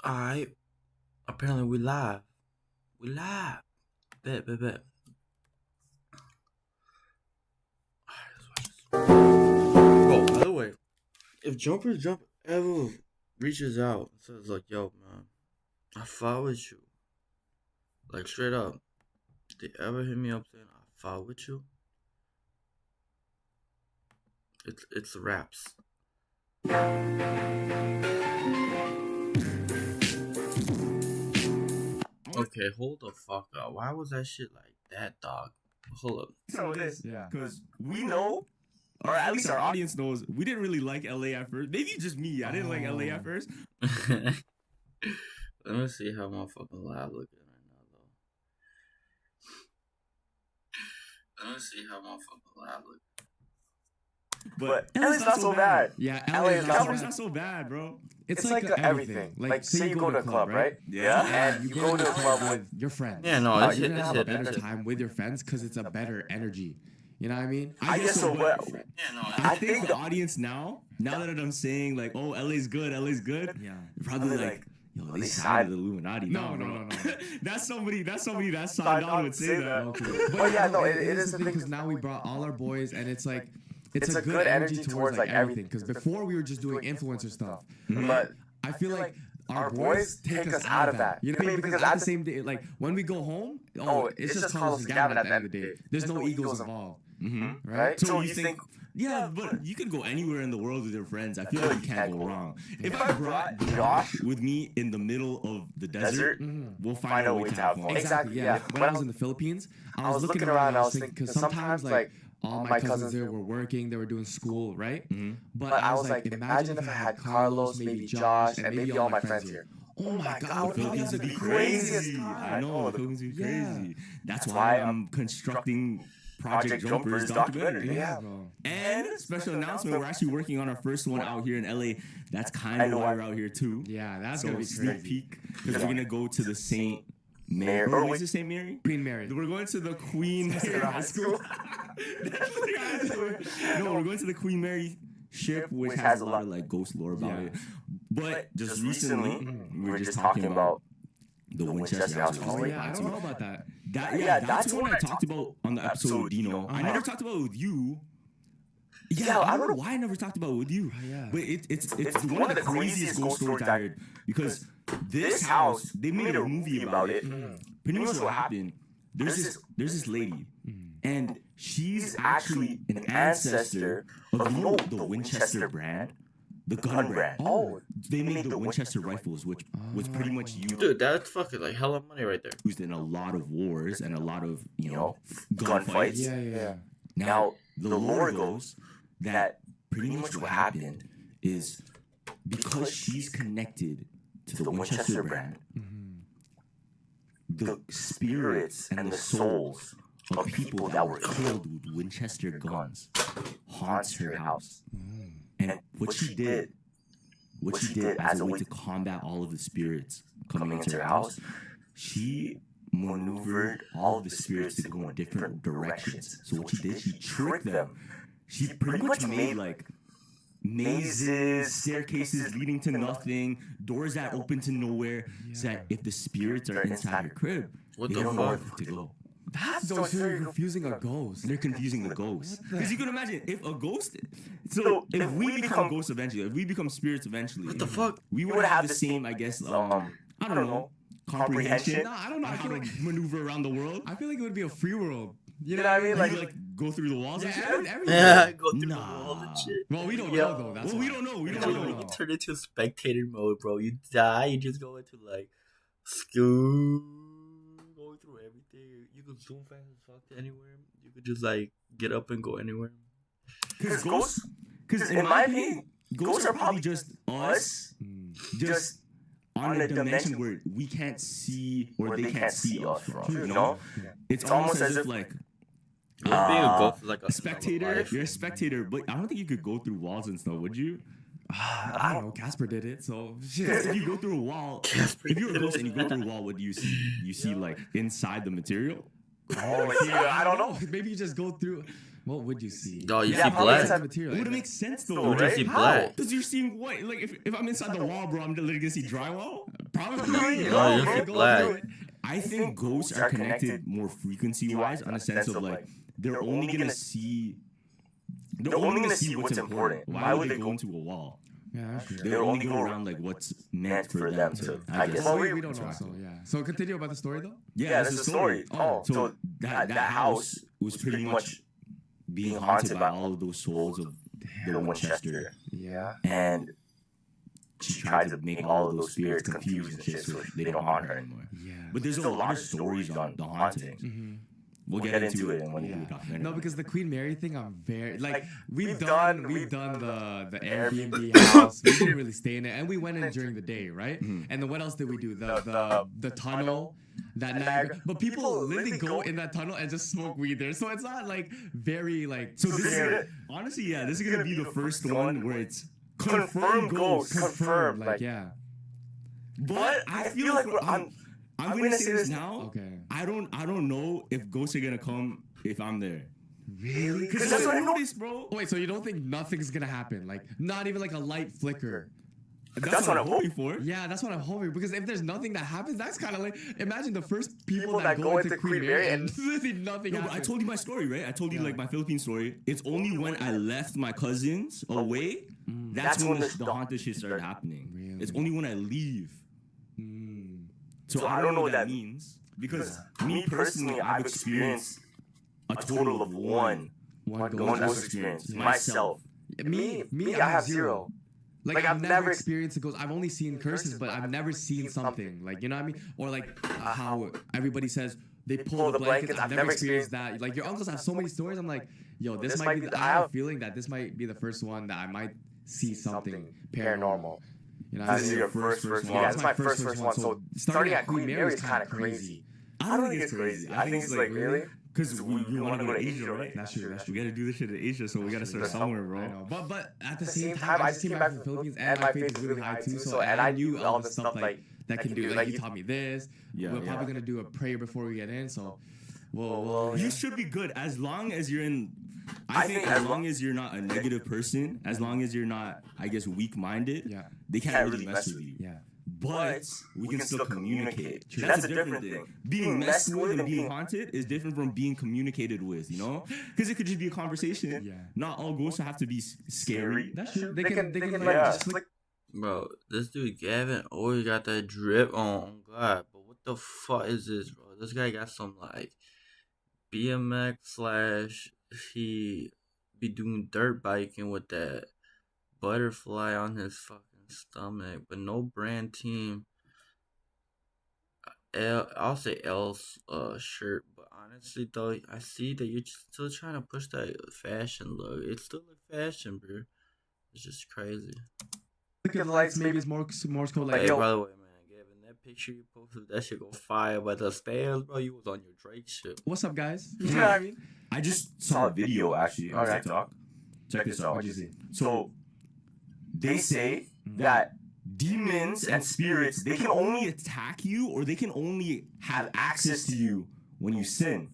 Alright. Apparently we live. We live. Bet. Alright, let's watch this. Oh, by the way, if Jumper's Jump ever reaches out and says like, yo man, I fought with you. Like straight up. If they ever hit me up saying I fought with you, it's raps. Okay, hold the fuck up. Why was that shit like that, dog? Hold up. So it is. Yeah. Because we know, or at least our audience knows, we didn't really like LA at first. Maybe just me. I didn't like LA at first. Let me see how my fucking lab looking right now, though. Let me see how my fucking lab looking. But LA's not so bad. Yeah, LA's not so bad, bro. It's like everything. Like say you go to a club, right? Yeah. And you go to a club with your friends. Yeah, no, you're gonna have a better time with your friends because it's a better energy. You know what I mean? I guess so. But I think the audience now that I'm saying like, oh, LA's good, yeah, probably like, yo, they signed the Illuminati. No. That's somebody that signed on would say that. Okay. But yeah, no, it is the thing because now we brought all our boys and it's like. It's a good energy towards like everything. Because before we were just doing influencer stuff. But I feel like our boys take us out of that. You know what I mean? Because at the same day, like when we go home, it's just Carlos and Gavin at the end of the day. There's no egos involved. Right? So you think... Yeah, but you could go anywhere in the world with your friends. I feel like you can't go wrong. If I brought Josh with me in the middle of the desert, we'll find a way to have fun. Exactly, yeah. When I was in the Philippines, I was looking around and I was thinking, because sometimes like all my cousins there were working, they were doing school, right? But I was like, imagine if I had Carlos, maybe Josh, and maybe all my friends here. Oh my God, the Philippines would be crazy. I know, the Philippines would be crazy. That's why I'm constructing Project Jumper's documentary. Yeah. And special announcement, we're actually working on our first one out here in LA. That's kind of why we're out here too. Yeah, that's gonna be sneak peek because we're gonna go to the St. Mary. Or is it St. Mary? Queen Mary. We're going to the Queen Mary High School. No, we're going to the Queen Mary ship, which has a lot of like ghost lore about it. But just recently, we were just talking about the Winchester House. Oh yeah, I don't know about that. That's one I talked about on the episode with Dino. I never talked about it with you. Yeah, I don't know why I never talked about it with you. But it's one of the craziest ghost stories I heard because this house, they made a movie about it. Pretty much what happened, there's this lady, and she's actually an ancestor of the Winchester brand. The gun brand. Oh, they made the Winchester rifles, which was pretty much used. Dude, that's fucking like hella money right there. Used in a lot of wars and a lot of gunfights. Yeah. Now the lore goes that pretty much what happened is because she's connected to the Winchester brand, the spirits and the souls of people that were killed with Winchester guns haunts her house. And what she did as a way to combat all of the spirits coming into her house, she maneuvered all of the spirits to go in different directions. So what she did, she tricked them. She pretty much made like mazes, staircases leading to nothing, doors that open to nowhere, so that if the spirits are inside her crib, they don't know where to go. That's so you're confusing a ghost. They're confusing the ghost. Because you can imagine if a ghost. So if we become ghosts eventually, if we become spirits eventually, what the fuck? We would have the same, I guess. I don't know. Comprehension. No, I don't know how to maneuver around the world. I feel like it would be a free world. You know what I mean? Like go through the walls and shit? Yeah, go through the walls and shit. Well, we don't know though. That's we don't know. We don't know. You turn into spectator mode, bro. You die. You just go into like school. Going through everything. You could zoom fast as fuck to anywhere. You could just like get up and go anywhere. Because in my opinion, ghosts are probably just us, just on a dimension where we can't see or they can't see us from. You know, it's almost as if like being a ghost is like a spectator. You're a spectator, but I don't think you could go through walls and stuff. Would you? I don't know. Casper did it, so shit. If you go through a wall, if you're a ghost and you go through a wall, what do you see? You see like inside the material. Oh, I don't know. Maybe you just go through. What would you see? Oh, you see probably black. inside Material. It would make sense though, You would right? just see How? black. Because you're seeing what? Like if I'm inside the wall, bro, I'm literally gonna see drywall. Probably. No, you see black. I think ghosts are connected more frequency-wise on a sense of like they're only gonna see what's important. Why would they go into a wall? Yeah, that's true. They would only go around like what's meant for them to. I guess. Well, We don't know. So yeah. So continue about the story though. Yeah, that's the story. Oh, so that house was pretty much being haunted by all of those souls of the Winchester, Yeah. and she tried to make all of those spirits confused and shit, so they don't haunt her anymore. Yeah. But there's a lot of stories on the hauntings. We'll get into it when we do the documentary. No, because the Queen Mary thing, I'm very like we've we've done done the Airbnb house. We didn't really stay in it, and we went in during the day, right? And then what else did we do? The tunnel. That Niagara. But people literally go in that tunnel and just smoke weed there. So it's not like very like. So this is honestly, yeah, this is gonna be the first one where it's confirmed ghosts. Confirmed. Like yeah. But I feel like I'm gonna say this now. Okay. I don't know if ghosts are gonna come if I'm there. Really? Because that's what I noticed, bro. Wait, so you don't think nothing's gonna happen? Like not even like a light flicker? That's what I'm hoping for. Yeah, that's what I'm hoping. Because if there's nothing that happens, that's kind of like imagine the first people that go into Queen Mary and literally nothing No, but happens. I told you my story, right? I told you like my Philippine story. It's only when I left my cousins away, that's when the haunted shit started happening. Really? It's only when I leave. So I don't know what that means. Because me personally, I've experienced a total of one ghost experience. Myself. Me, I have zero. Like I've never experienced a ghost. I've only seen curses, but I've never seen something. Like you know what I mean? Or like how everybody says they pull the blankets. I've never experienced that. Like your uncles have so many stories. I'm like, yo, this might be. I have a feeling that this might be the first one that I might see something paranormal. You know, This is your first one. Yeah, it's my first one. So starting at Queen Mary is kind of crazy. I don't think it's crazy. I think it's like really? because we want to go to Asia, right? That's true. We gotta do this shit in Asia, so we gotta start somewhere, I bro. know. But at the same time, I just came back from the Philippines and my faith is really high too. So and and I knew all the stuff like that can do. Like you you taught me this. Yeah, We're probably gonna do a prayer before we get in. So, well, You should be good as long as you're in. I think as long as you're not a negative person, as long as you're not, I guess, weak-minded, Yeah. they can't really mess with you. yeah. But we can still communicate. That's a different thing. Being messed with and being haunted is different from being communicated with, you know? Because it could just be a conversation. Yeah. Not all ghosts have to be scary. That's true. They They can can like like just like Bro, this dude Gavin always got that drip on. God, but what the fuck is this, bro? This guy got some like BMX slash he be doing dirt biking with that butterfly on his fucking stomach, but no brand team. I'll say L's shirt, but honestly though, I see that you're still trying to push that fashion look. It's still a fashion, bro. It's just crazy. look at the lights. Maybe it's more so like Hey, yo. by the way, man, Gavin, that picture you posted, that shit go fire. But the stairs, bro, you was on your Drake shit. what's up, guys? You Yeah. know what I mean? I just saw a video actually on Okay. TikTok. Check this out. What'd you see? So they say that demons and spirits, they can only attack you or they can only have access to you when you sin.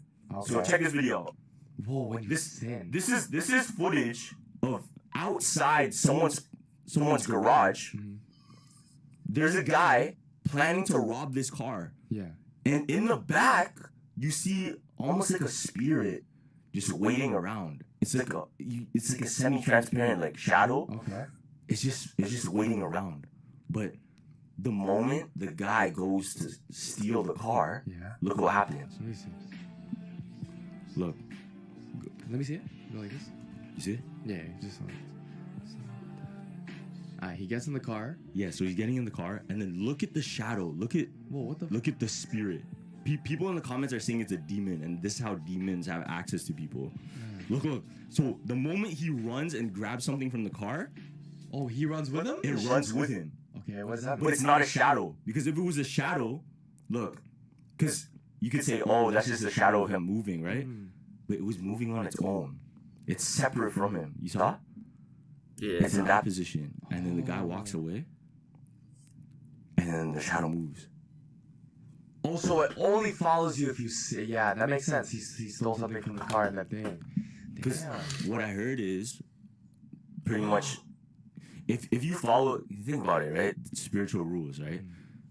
So Okay. check this video out. Whoa, when you This sin. this is footage of outside someone's garage. There's a guy planning to rob this car. Yeah. And in the back, you see almost like a spirit just waiting around. It's like a semi-transparent like shadow. Okay. It's just waiting around. But the moment the guy goes to steal the car, Yeah. look what happens. Let me see. Look, Let me see it. Go like this. you see it? Yeah, just like. Alright, he gets in the car. Yeah, so he's getting in the car, and then look at the shadow. Look at the spirit. People in the comments are saying it's a demon, and this is how demons have access to people. Look. So the moment he runs and grabs something from the car, Oh, he runs with him? it runs with him. Okay, what is that? But it's not a shadow. Because if it was a shadow, look, because you could say, oh, that's just a shadow of him moving, right? But it was moving on its own. It's separate from him. You saw? Yeah, It's in that position. And then the guy walks away. And then the shadow moves. Also, it only follows you if you see. Yeah, that makes sense. He stole something from the car and that thing. Because what I heard is pretty much if you follow, think about it, right? Spiritual rules, right?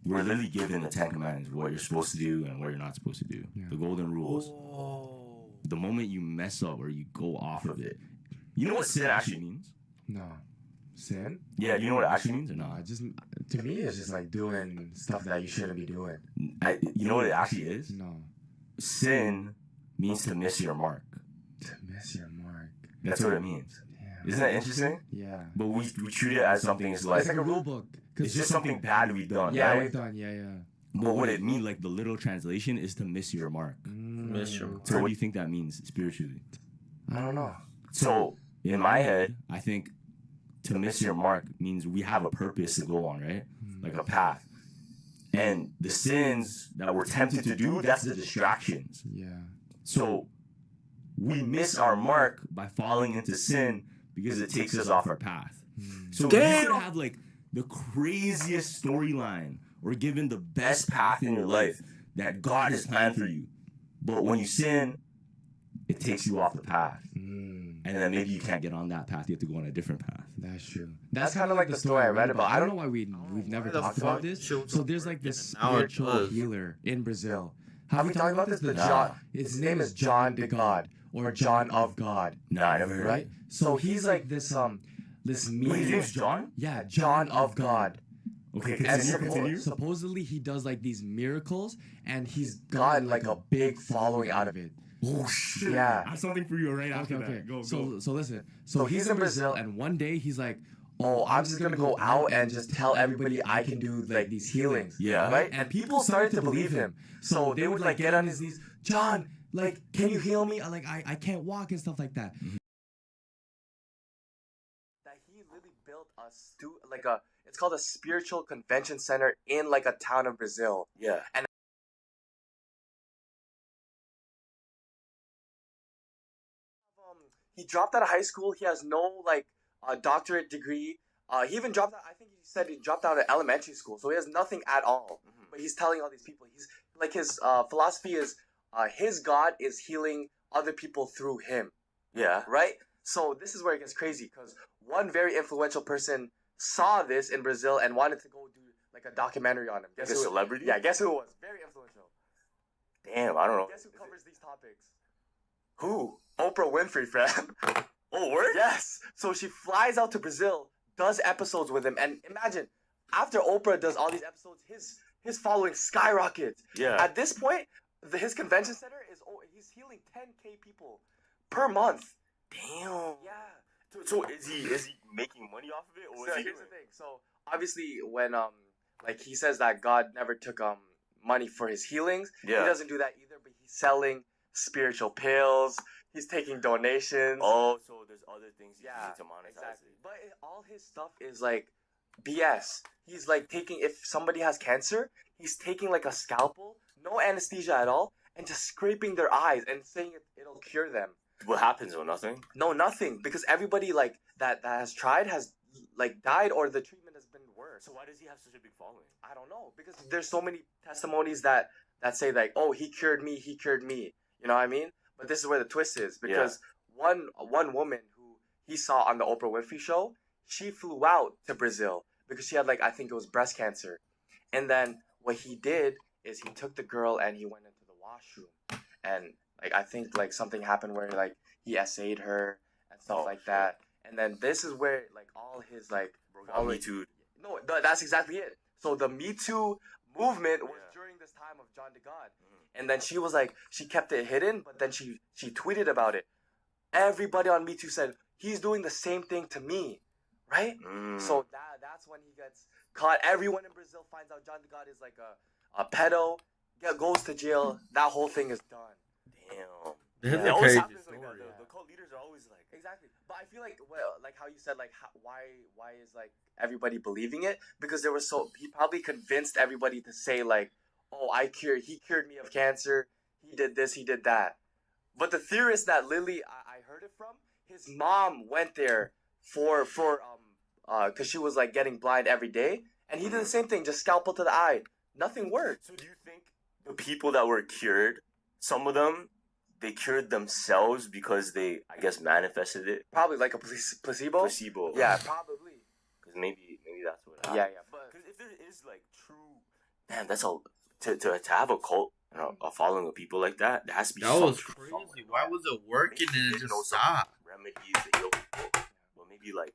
We're literally given the 10 commandments, what you're supposed to do and what you're not supposed to do. Yeah. The golden rules. Whoa. The moment you mess up or you go off of it, you know what sin actually means? No. Sin? Yeah, you know what it actually means or No, not? it just, to me, it's just like doing stuff that you shouldn't be doing. You know what it actually is? No. Sin means to miss your mark. To miss your mark. That's what it means. Yeah. Isn't that interesting? Yeah. But we treat it as something It's like a rule book. It's just something bad we've done. Yeah, right? we've done. Yeah. But what it means, like the literal translation, is to miss your mark. Miss your mark. So what do you think that means spiritually? I don't know. So in my head, I think to miss your mark means we have a purpose to go on, right? Like a path. And the sins that we're tempted to do, that's the distractions. Yeah. So we miss our mark by falling into sin because it takes us off our path. So you could have like the craziest storyline or given the best path in your life that God has planned for you. But when you sin, it takes you off the path. And then maybe you can't get on that path. You have to go on a different path. That's true. That's kind of like the story I read about. I don't know why we've never the talked fuck about this. children So there's like this now it spiritual does. healer in Brazil. Have we talked about this? Nah. His name is John de God or John of God. Nah, I never heard Right? of it. So he's like this Wait, his medium. name's John? Yeah, John of God. Okay, And continue. supposedly he does like these miracles and he's gotten like a big following out of it. Oh shit! Yeah. I have something for you right after Okay. that. Go. So listen. So he's in Brazil and one day he's like, oh, I'm just gonna go out and just tell everybody I can do like these healings. Yeah. Right? And people started to believe him. So they would like get on his knees, John, like, can you heal me? I can't walk and stuff like that. That he really built it's called a spiritual convention center in like a town of Brazil. Yeah. And he dropped out of high school. He has no like doctorate degree. He even dropped out. I think he said he dropped out of elementary school, so he has nothing at all. But he's telling all these people, he's like his philosophy is his God is healing other people through him. Yeah. Right. So this is where it gets crazy because one very influential person saw this in Brazil and wanted to go do like a documentary on him. Like a celebrity? Yeah. Guess who it was? Very influential. Damn, I don't know. Guess who covers these topics? Who? Oprah Winfrey, fam. Oh, word? Yes. So she flies out to Brazil, does episodes with him, and imagine after Oprah does all these episodes, his following skyrockets. Yeah. At this point, his convention center he's healing 10K people per month. Damn. Yeah. So is he making money off of it, or So is he here's the thing. So obviously, when like he says that God never took money for his healings, Yeah. he doesn't do that either. But he's selling spiritual pills. He's taking donations. Oh, so there's other things he Yeah, needs to monetize exactly. it. But all his stuff is like BS. He's like taking, if somebody has cancer, he's taking like a scalpel, no anesthesia at all, and just scraping their eyes and saying it'll cure them. What happens or nothing? No, nothing, because everybody like that has tried has like died or the treatment has been worse. So why does he have such a big following? I don't know, because there's so many testimonies that say like, oh, he cured me. You know what I mean? But this is where the twist is, because one woman who he saw on the Oprah Winfrey show, she flew out to Brazil because she had like, I think it was breast cancer. And then what he did is he took the girl and he went into the washroom. And like, I think like something happened where like he essayed her and stuff like that. And then this is where like all his like... Me Too. No, that's exactly it. So the Me Too movement was during this time of John de God. And then she was like, she kept it hidden, but then she tweeted about it. Everybody on Me Too said, he's doing the same thing to me, right? So that's when he gets caught. Everyone in Brazil finds out John de God is like a pedo, goes to jail. That whole thing is done. Damn. That's It always crazy happens like story. that. The cult leaders are always like... Exactly. But I feel like, well, like how you said, like, why is like everybody believing it? Because he probably convinced everybody to say like, oh, he cured me of cancer. He did this, he did that. But the theorist that Lily, I heard it from, his mom went there because she was like getting blind every day, and he did the same thing, just scalpel to the eye. Nothing worked. So do you think the people that were cured, some of them they cured themselves because they, I guess, manifested it. Probably like a placebo. Placebo. Yeah, probably. Because maybe that's what happened. Yeah, yeah. Because if there is like true, damn, that's a to have a cult, a following of people like that, there has to be. That was crazy. Why was it working and it just stopped? Remedies to heal people. Well, maybe like,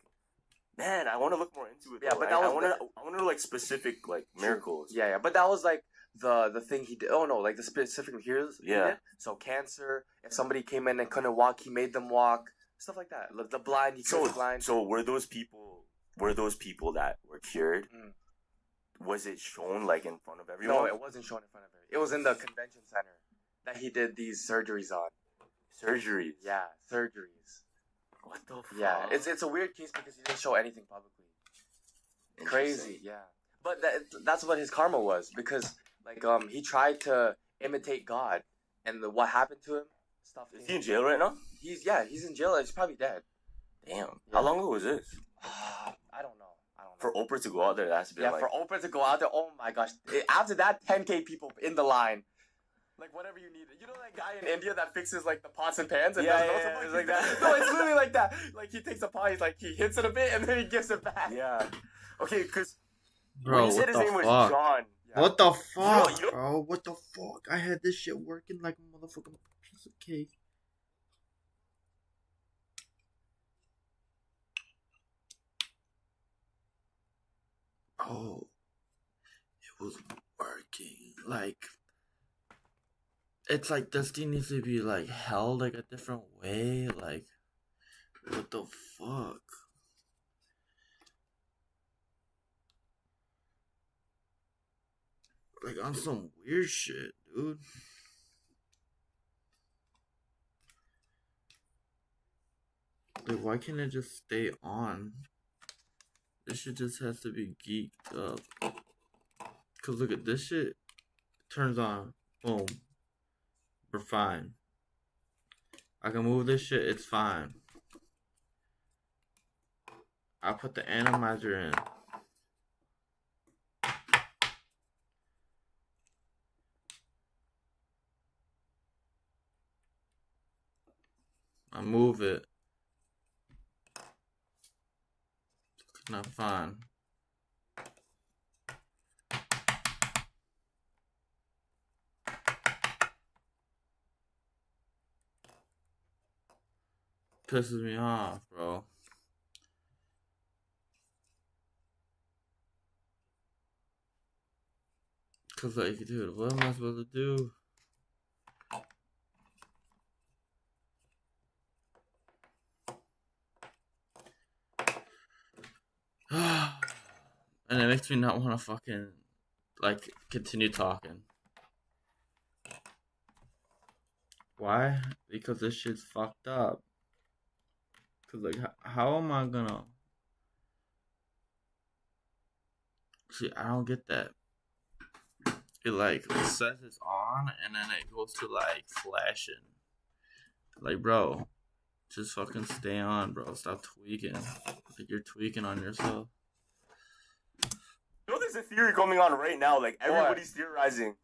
man, I want to look more into it. Yeah, though. but I that was want to know like specific like miracles. Yeah, yeah. But that was like the thing he did. Oh no, like the specific here's. Yeah. So cancer. If somebody came in and couldn't walk, he made them walk. Stuff like that. The blind, he cured the blind. So were those people that were cured? Mm. Was it shown like in front of everyone? No, it wasn't shown in front of everyone. It was in the convention center that he did these surgeries on. Surgeries. Yeah, surgeries. What the fuck? Yeah, it's a weird case because he didn't show anything publicly. Crazy, yeah. But that's what his karma was, because like he tried to imitate God, and what happened to him? Stuff. Is he in jail right now? He's in jail. He's probably dead. Damn. Yeah. How long ago was this? I don't know. For Oprah to go out there, that's been like... for Oprah to go out there, oh my gosh. After that, 10K people in the line. Like, whatever you need. You know that guy in India that fixes, like, the pots and pans? And it's like that. No, it's literally like that. Like, he takes a pot, he hits it a bit, and then he gives it back. Yeah. Okay, because... Bro, what the name fuck? was John. Yeah. What the fuck, You know- bro? What the fuck? I had this shit working like a motherfucking piece of cake. Oh, it was working. Like, it's like this thing needs to be like held like a different way. Like, what the fuck? Like on some weird shit, dude. Like, why can't it just stay on? This shit just has to be geeked up. Cause look at this shit. Turns on. Boom. We're fine. I can move this shit, it's fine. I put the atomizer in. I move it. It's not fine. Pisses me off, bro. Cause like, dude, what am I supposed to do? And it makes me not want to fucking, like, continue talking. Why? Because this shit's fucked up. Cause like, how am I gonna... See, I don't get that. It like says it's on and then it goes to like flashing. Like, bro, just fucking stay on, bro. Stop tweaking. Like, you're tweaking on yourself. You know, there's a theory going on right now. Like, everybody's theorizing.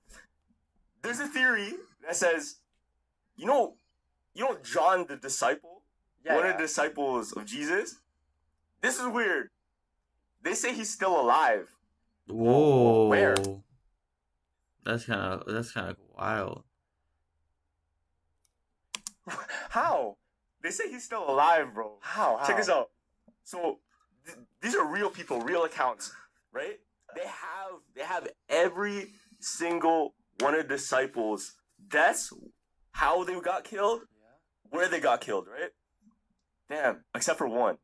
There's a theory that says, you know John the disciple? Yeah, One of the disciples of Jesus? This is weird. They say he's still alive. Whoa. Where? That's kind of wild. How? They say he's still alive, bro. How? Check this out. So, these are real people, real accounts, right? They have every single one of the disciples' deaths, how they got killed, where they got killed, right? Damn, except for one,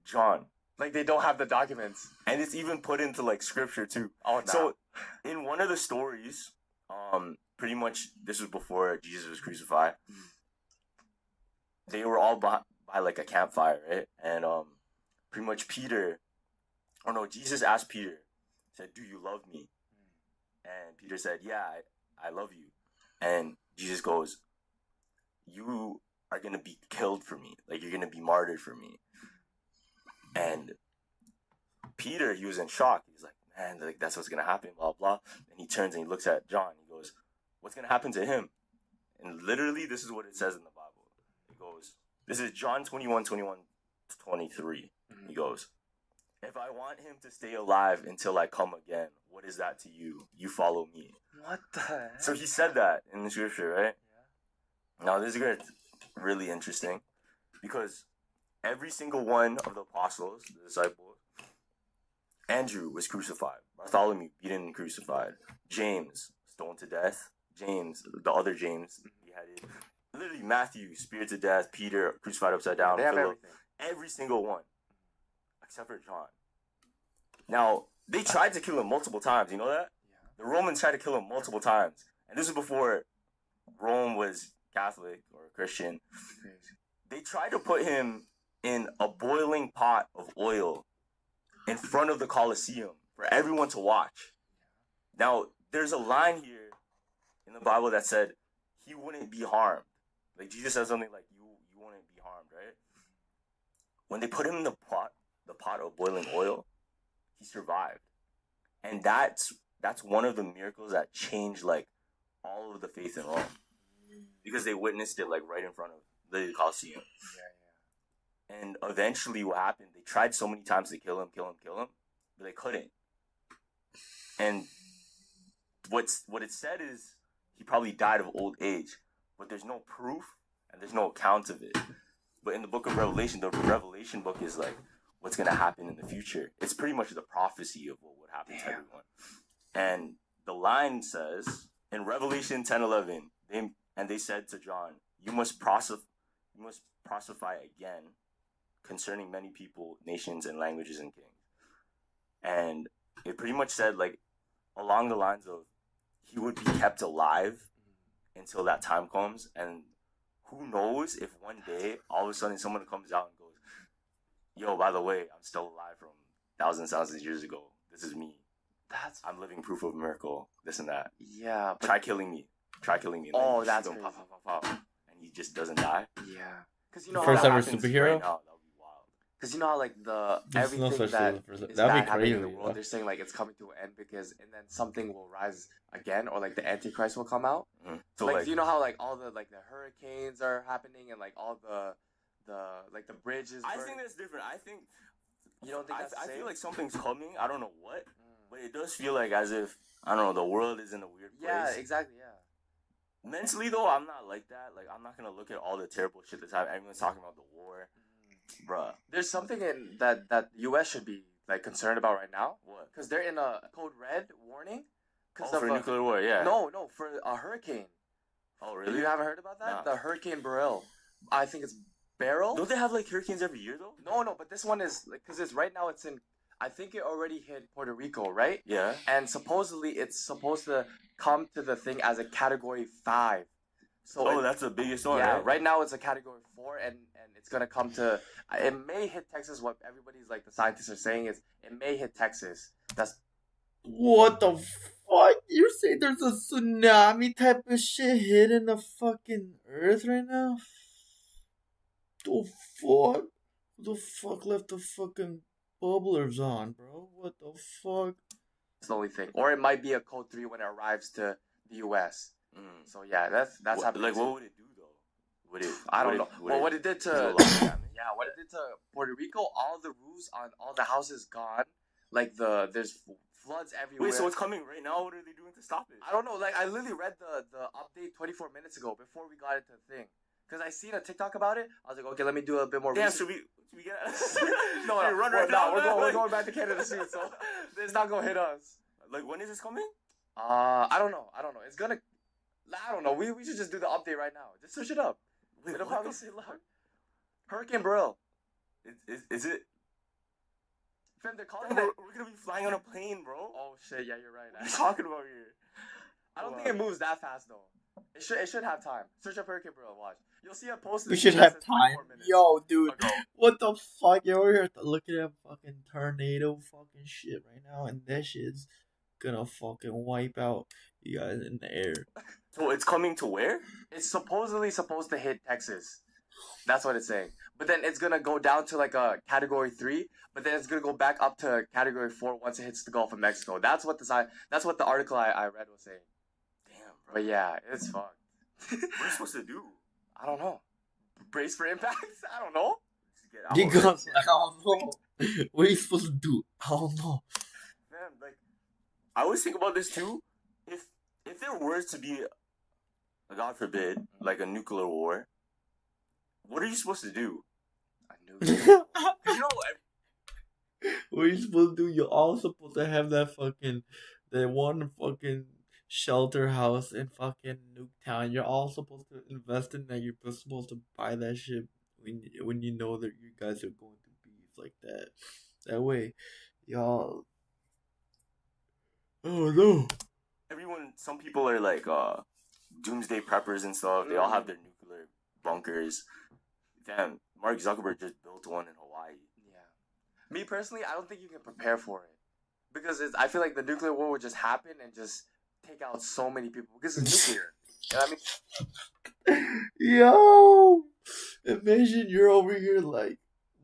John. Like, they don't have the documents. And it's even put into, like, scripture, too. Oh, no. So, in one of the stories, pretty much, this was before Jesus was crucified, they were all by like, a campfire, right? And, pretty much Jesus asked Peter, said, "Do you love me?" And Peter said, "Yeah, I love you." And Jesus goes, "You are going to be killed for me. Like, you're going to be martyred for me." And Peter, he was in shock. He's like, "Man, like, that's what's going to happen, blah, blah." And he turns and he looks at John. He goes, "What's going to happen to him?" And literally, this is what it says in the Bible. It goes, this is John 21:23. He goes, if I want him to stay alive until I come again, what is that to you? You follow me. What the heck? So he said that in the scripture, right? Yeah. Now, this is really interesting because every single one of the apostles, the disciples, Andrew was crucified. Bartholomew beaten and crucified. James stoned to death. James, the other James, beheaded. Literally Matthew speared to death. Peter crucified upside down. They have Philip, everything. every single one, except for John. Now they tried to kill him multiple times. You know that? Yeah. The Romans tried to kill him multiple times, and this was before Rome was Catholic or Christian. They tried to put him in a boiling pot of oil in front of the Colosseum for everyone to watch. Now, there's a line here in the Bible that said he wouldn't be harmed. Like Jesus said something like you wouldn't be harmed, right? When they put him in the pot of boiling oil, he survived. And that's one of the miracles that changed like all of the faith in Rome. Because they witnessed it like right in front of the Colosseum. Yeah. And eventually what happened, they tried so many times to kill him, but they couldn't. And what it said is he probably died of old age, but there's no proof and there's no account of it. But in the book of Revelation, the Revelation book is like what's going to happen in the future. It's pretty much the prophecy of what would happen to everyone. And the line says in Revelation 10:11, they said to John, you must prophesy again concerning many people, nations, and languages and kings. And it pretty much said like along the lines of he would be kept alive until that time comes. And who knows if one day all of a sudden someone comes out and goes, yo, by the way, I'm still alive from thousands of years ago. This is me. I'm living proof of a miracle. This and that. Yeah. Try killing me. Oh, that's crazy. Pop, and he just doesn't die. Yeah. Because you know first how ever that superhero. Right now, that would be wild. Because you know how like There's everything no such that thing as is that'd bad be happening in crazy. the world, they're saying like it's coming to an end and then something will rise again, or like the Antichrist will come out. Mm-hmm. So like, do you know how like all the hurricanes are happening and like all the bridges? I think that's different. I think you don't think that's the I same? feel like something's coming. I don't know what, but it does feel like as if I don't know the world is in a weird place. Yeah, exactly. Yeah. Mentally though, I'm not like that. Like I'm not gonna look at all the terrible shit that's happening. Everyone's talking about the war, bruh. There's something in that the U.S. should be like concerned about right now. What? Because they're in a code red warning. For nuclear war, yeah. No, for a hurricane. Oh really? You haven't heard about that? No. The Hurricane Beryl. I think it's Beryl. Don't they have like hurricanes every year though? No, but this one is like because it's right now. It's in. I think it already hit Puerto Rico, right? Yeah. And supposedly it's supposed to come to the thing as a Category 5. So that's the biggest one. Yeah. Right now it's a Category 4, and it's gonna come to. It may hit Texas. What everybody's like the scientists are saying is it may hit Texas. That's. What the fuck? You're saying there's a tsunami type of shit hitting the fucking earth right now? The fuck? Who the fuck left the fucking bubblers on, bro? What the fuck? That's the only thing. Or it might be a Code 3 when it arrives to the U.S. So yeah, that's happening. Like, what would it do though? I don't know. What it did to what it did to Puerto Rico, all the roofs on all the houses gone. Like there's floods everywhere. Wait, so it's coming right now? What are they doing to stop it? I don't know. Like I literally read the update 24 minutes ago before we got into the thing. Because I seen a TikTok about it. I was like, okay, let me do a bit more research. Should we get No, we're going back to Canada soon, so it's not gonna hit us. Like when is this coming? I don't know. It's gonna. I don't know. We should just do the update right now. Just search it up. Wait, it'll probably say look. Hurricane Beryl. Is it? Fam, they're calling it. We're gonna be flying on a plane, bro. Oh shit! Yeah, you're right. What are you talking about here? I don't think it moves that fast though. It should have time. Search up Hurricane Beryl. Watch. You'll see a post. We should have time. Yo, dude. What the fuck? You're over here looking at fucking tornado fucking shit right now, and that shit's gonna fucking wipe out you guys in the air. So it's coming to where? It's supposedly supposed to hit Texas. That's what it's saying. But then it's gonna go down to like a Category 3. But then it's gonna go back up to Category 4 once it hits the Gulf of Mexico. That's what the article I read was saying. Damn, bro. But yeah, it's fucked. What are you supposed to do? I don't know. Brace for impact? I don't know. Because I don't know. What are you supposed to do? I don't know. Man, like, I always think about this too. If there were to be, God forbid, like a nuclear war, what are you supposed to do? I knew you. You know, What are you supposed to do? You're all supposed to have that one fucking shelter house in fucking Nuketown. You're all supposed to invest in that. You're supposed to buy that shit when you know that you guys are going to be like that. That way, y'all. Oh no. Some people are like doomsday preppers and stuff. They all have their nuclear bunkers. Damn, Mark Zuckerberg just built one in Hawaii. Yeah. Me personally, I don't think you can prepare for it. Because I feel like the nuclear war would just happen and just take out so many people. Because it's nuclear. You know what I mean? Yo! Imagine you're over here like,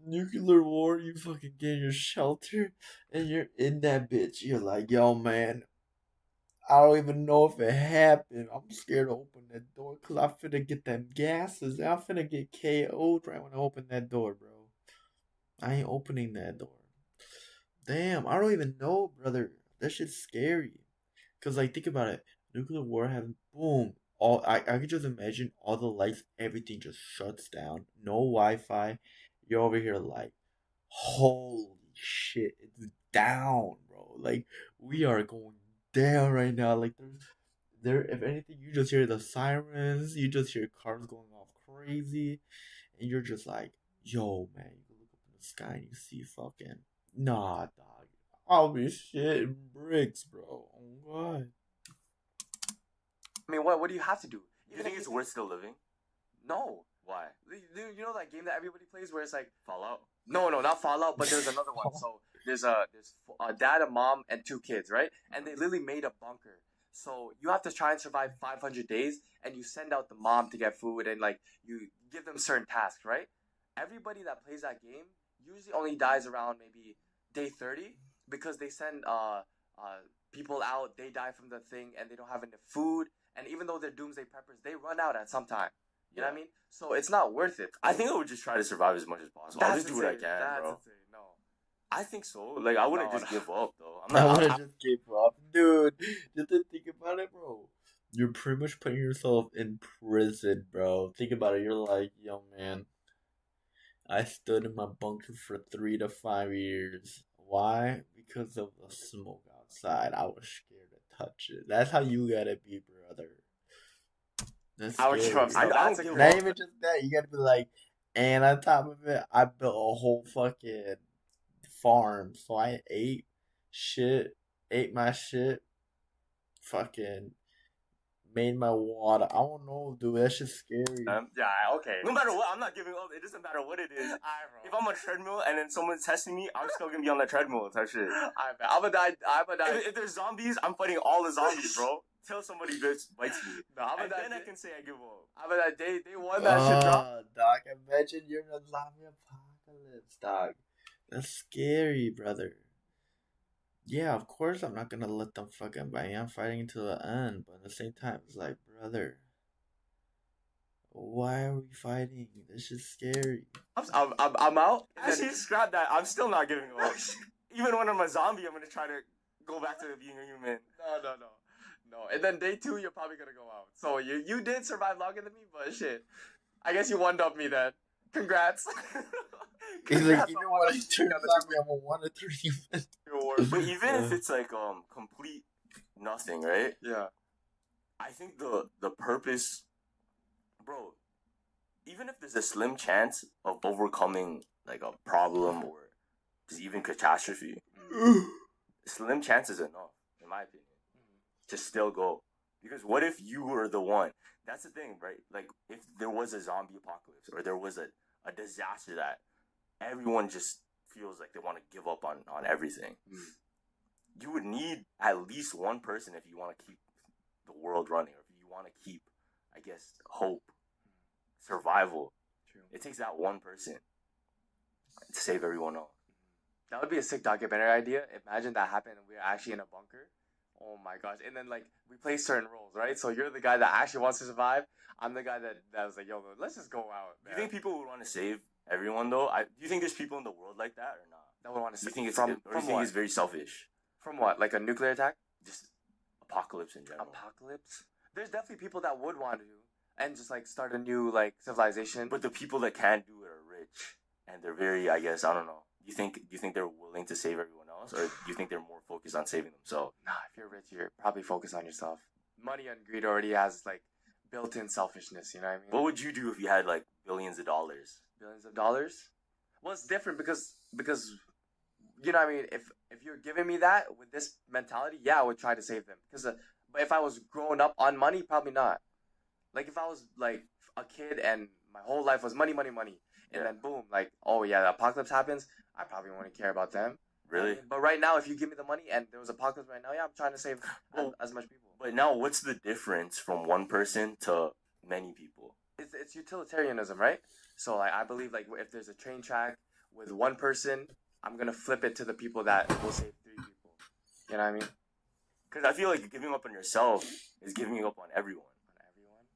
nuclear war, you fucking get in your shelter, and you're in that bitch. You're like, yo, man, I don't even know if it happened. I'm scared to open that door because I'm finna get them gases. I'm finna get KO'd right when I open that door, bro. I ain't opening that door. Damn, I don't even know, brother. That shit's scary. Because, like, think about it. Nuclear war having, boom. I could just imagine all the lights, everything just shuts down. No Wi-Fi. You're over here like, holy shit, it's down, bro. Like, we are going down right now. Like, if anything, you just hear the sirens, you just hear cars going off crazy, and you're just like, yo, man, you look up in the sky and you see fucking, nah, dog, I'll be shitting bricks, bro. Oh, God. I mean, what do you have to do? You think it's worth still living? No. Why? You know that game that everybody plays where it's like Fallout? No, not Fallout, but there's another one. So there's a dad, a mom, and 2 kids, right? And they literally made a bunker. So you have to try and survive 500 days, and you send out the mom to get food, and like you give them certain tasks, right? Everybody that plays that game usually only dies around maybe day 30 because they send people out, they die from the thing, and they don't have enough food. And even though they're doomsday preppers, they run out at some time. You know what I mean? So it's not worth it. I think I would just try to survive as much as possible. I'll just do what I can, bro. No. I think so. Like, I wouldn't just give up, though. I wouldn't just give up. Dude, just to think about it, bro. You're pretty much putting yourself in prison, bro. Think about it. You're like, yo, man, I stood in my bunker for 3 to 5 years. Why? Because of the smoke outside. I was scared to touch it. That's how you gotta be, brother. That's I would scary. give up. Not even just that. You gotta be like, and on top of it, I built a whole fucking farm. So I ate my shit, fucking made my water. I don't know, dude. That shit's scary. Yeah, okay. No matter what, I'm not giving up. It doesn't matter what it is. If I'm on a treadmill and then someone's testing me, I'm still gonna be on that treadmill type shit. I'm gonna die. If there's zombies, I'm fighting all the zombies, bro. Till somebody bites me. No, then I can say I give up. I'm gonna die. Day one that shit drop. Dog, imagine you're in a zombie apocalypse, dog. That's scary, brother. Yeah, of course I'm not gonna let them fucking buy me. I'm fighting to the end, but at the same time, it's like, brother, why are we fighting? This is scary. I'm out. Actually, scrap that. I'm still not giving up. Even when I'm a zombie, I'm gonna try to go back to being a human. No. And then day 2, you're probably gonna go out. So you did survive longer than me, but shit. I guess you one-upped me then. Congrats. He's like, even when I turn zombie, I'm a 1 to 3 human. But even if it's like complete nothing, right? Yeah. I think the purpose, bro. Even if there's a slim chance of overcoming like a problem or just even catastrophe, slim chance is enough, in my opinion, to still go. Because what if you were the one? That's the thing, right? Like, if there was a zombie apocalypse or there was a disaster that everyone just feels like they want to give up on everything, you would need at least one person if you want to keep the world running, or if you want to keep, I guess, hope, survival. True. It takes that one person to save everyone else. That would be a sick documentary idea. Imagine that happened and we were actually in a bunker. Oh my gosh. And then like we play certain roles, right? So you're the guy that actually wants to survive. I'm the guy that was like, yo, let's just go out. Do you think people would want to save everyone though? Do you think there's people in the world like that or not? that would want to Do you save think it's from or do you from think what? it's very selfish? From what? Like a nuclear attack? Just apocalypse in general. Apocalypse? There's definitely people that would want to and just like start a new like civilization. But the people that can't do it are rich and they're very, I guess, I don't know. Do you think they're willing to save everyone else, or do you think they're more focused on saving themselves? Nah, if you're rich, you're probably focused on yourself. Money and greed already has like built-in selfishness. You know what I mean? What would you do if you had like billions of dollars? Billions of dollars? Well, it's different because you know what I mean. If you're giving me that with this mentality, yeah, I would try to save them. Because but if I was growing up on money, probably not. Like if I was like a kid and my whole life was money, money, money, and then boom, like oh yeah, the apocalypse happens, I probably wouldn't care about them. Really? But right now, if you give me the money and there was apocalypse right now, yeah, I'm trying to save as much people. But now, what's the difference from one person to many people? It's utilitarianism, right? So like I believe like if there's a train track with one person, I'm gonna flip it to the people that will save 3 people. You know what I mean? Because I feel like giving up on yourself is giving up on everyone. On everyone.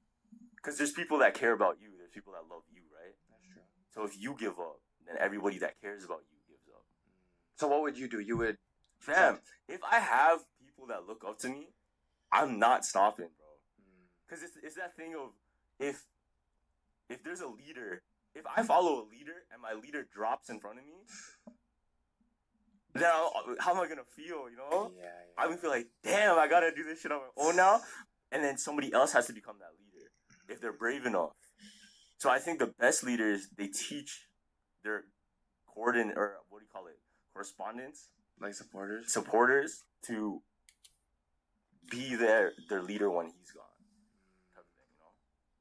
Because there's people that care about you. There's people that love you, right? That's true. So if you give up, then everybody that cares about you gives up. So what would you do? You would, Fam, if I have people that look up to me, I'm not stopping, bro. Because it's that thing of if there's a leader, if I follow a leader and my leader drops in front of me, then how am I gonna feel? You know? Yeah. I'm gonna feel like, damn, I gotta do this shit on my own now, and then somebody else has to become that leader if they're brave enough. So I think the best leaders, they teach their correspondents, Like supporters to be their leader when he's gone. Type of thing, you know?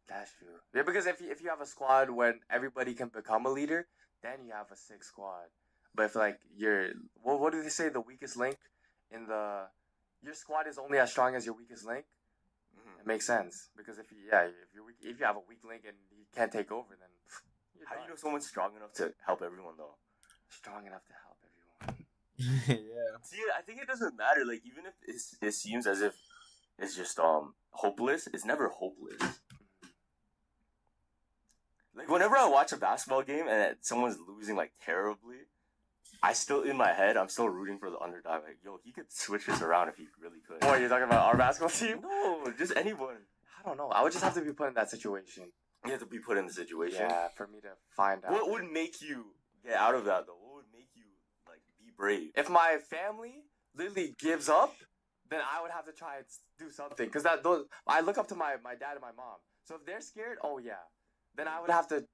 That's true. Yeah, because if you have a squad when everybody can become a leader, then you have a sick squad. But if like what do they say? The weakest link in your squad is only as strong as your weakest link. Mm-hmm. It makes sense because if you have a weak link and he can't take over, then you're How do done. you know someone's strong enough to help everyone though? Strong enough to help everyone? Yeah. See, I think it doesn't matter. Like even if it seems as if it's just hopeless, it's never hopeless. Like whenever I watch a basketball game and someone's losing like terribly, I'm still rooting for the underdog. Like, yo, he could switch this around if he really could. Boy, you're talking about our basketball team? No, just anyone. I don't know. I would just have to be put in that situation. You have to be put in the situation. Yeah, for me to find out. What would make you get out of that though? What would make you like be brave? If my family literally gives up, then I would have to try and do something. Because I look up to my dad and my mom. So if they're scared, oh yeah. Then I would have to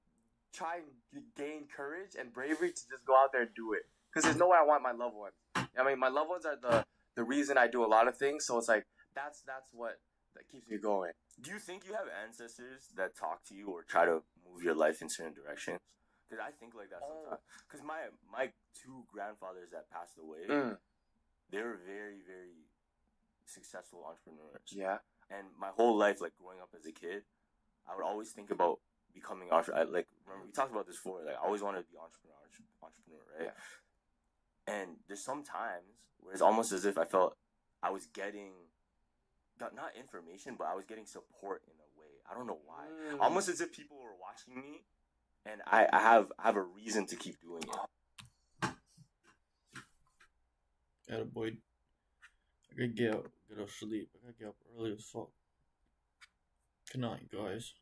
try and gain courage and bravery to just go out there and do it. Because there's no way I want my loved ones. I mean, my loved ones are the reason I do a lot of things. So it's like, that's what that keeps me going. Do you think you have ancestors that talk to you or try to move your life in certain directions? Because I think like that sometimes. Because my 2 grandfathers that passed away, they were very, very successful entrepreneurs. Yeah. And my whole life, like growing up as a kid, I would always think about becoming entrepreneur. Like remember we talked about this before. Like I always wanted to be entrepreneur, right? Yeah. And there's some times where it's almost as if I felt I was getting not information, but I was getting support in a way. I don't know why. Almost as if people were watching me, and I have a reason to keep doing it. Attaboy. I gotta get up sleep. I gotta get up early as fuck. Good night, guys.